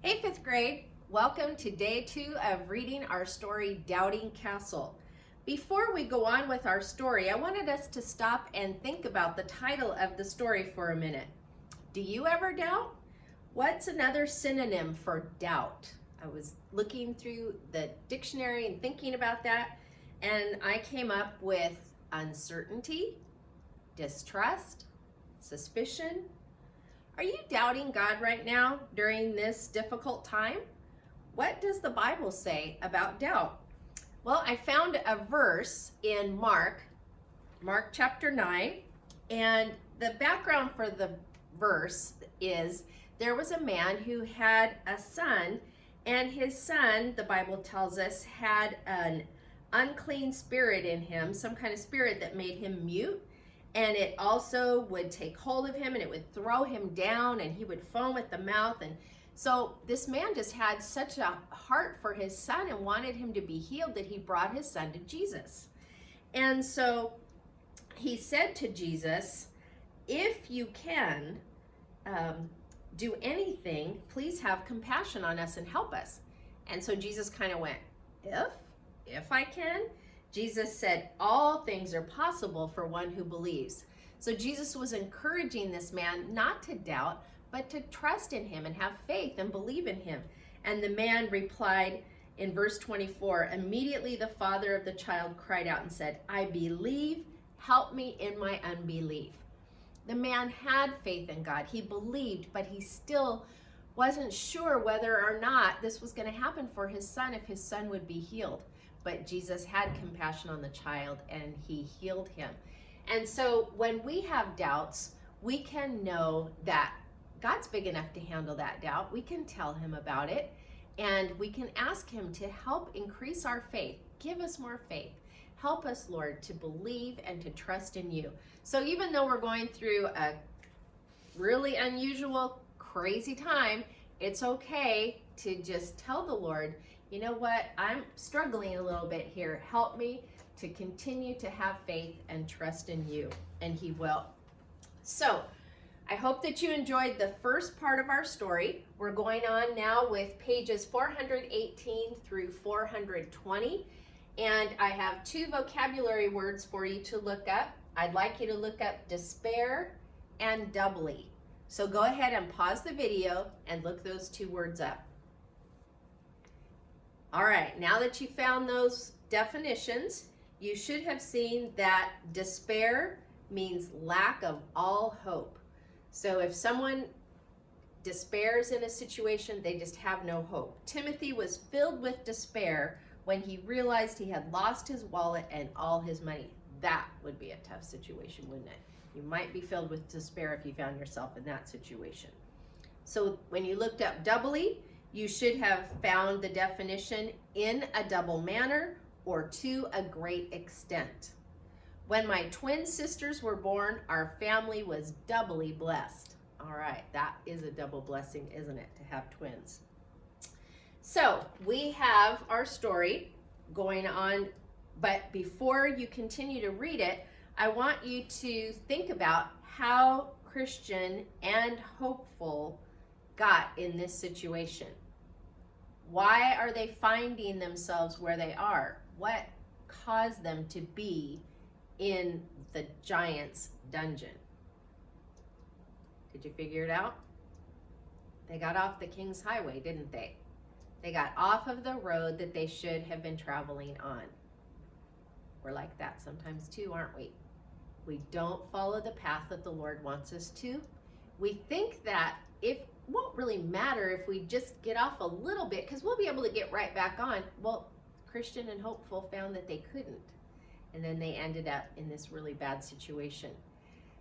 Hey, fifth grade. Welcome to day 2 of reading our story, Doubting Castle. Before we go on with our story, I wanted us to stop and think about the title of the story for a minute. Do you ever doubt? What's another synonym for doubt? I was looking through the dictionary and thinking about that, and I came up with uncertainty, distrust, suspicion. Are you doubting God right now during this difficult time? What does the Bible say about doubt? Well, I found a verse in Mark chapter 9, and the background for the verse is there was a man who had a son, and his son, the Bible tells us, had an unclean spirit in him, some kind of spirit that made him mute. And it also would take hold of him and it would throw him down and he would foam at the mouth. And so this man just had such a heart for his son and wanted him to be healed that he brought his son to Jesus. And so he said to Jesus, if you can do anything, please have compassion on us and help us. And so Jesus kind of went, if I can? Jesus said, all things are possible for one who believes. So Jesus was encouraging this man not to doubt, but to trust in him and have faith and believe in him. And the man replied in verse 24, immediately the father of the child cried out and said, I believe, help me in my unbelief. The man had faith in God. He believed, but he still wasn't sure whether or not this was going to happen for his son, if his son would be healed. But Jesus had compassion on the child and he healed him. And so when we have doubts, we can know that God's big enough to handle that doubt. We can tell him about it and we can ask him to help increase our faith. Give us more faith. Help us, Lord, to believe and to trust in you. So even though we're going through a really unusual, crazy time, it's okay to just tell the Lord, you know what, I'm struggling a little bit here. Help me to continue to have faith and trust in you, and he will. So I hope that you enjoyed the first part of our story. We're going on now with pages 418 through 420, and I have 2 vocabulary words for you to look up. I'd like you to look up despair and doubly. So go ahead and pause the video and look those 2 words up. All right, now that you found those definitions, you should have seen that despair means lack of all hope. So if someone despairs in a situation, they just have no hope. Timothy was filled with despair when he realized he had lost his wallet and all his money. That would be a tough situation, wouldn't it? You might be filled with despair if you found yourself in that situation. So when you looked up doubly, you should have found the definition in a double manner or to a great extent. When my twin sisters were born, our family was doubly blessed. All right, that is a double blessing, isn't it, to have twins? So we have our story going on, but before you continue to read it, I want you to think about how Christian and hopeful got in this situation. Why are they finding themselves where they are? What caused them to be in the giant's dungeon? Did you figure it out? They got off the King's Highway, didn't they? They got off of the road that they should have been traveling on. We're like that sometimes too, aren't we? We don't follow the path that the Lord wants us to. We think that it won't really matter if we just get off a little bit because we'll be able to get right back on. Well, Christian and hopeful found that they couldn't. And then they ended up in this really bad situation.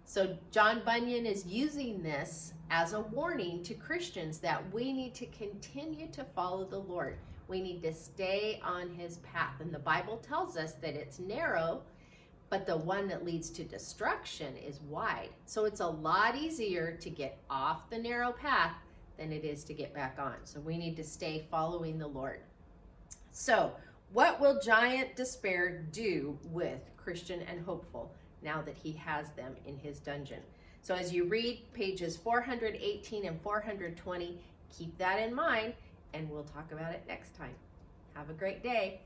So John Bunyan is using this as a warning to Christians that we need to continue to follow the Lord. We need to stay on his path. And the Bible tells us that it's narrow, but the one that leads to destruction is wide. So it's a lot easier to get off the narrow path than it is to get back on. So we need to stay following the Lord. So what will giant despair do with Christian and hopeful now that he has them in his dungeon? So as you read pages 418 and 420, Keep that in mind, and we'll talk about it next time. Have a great day.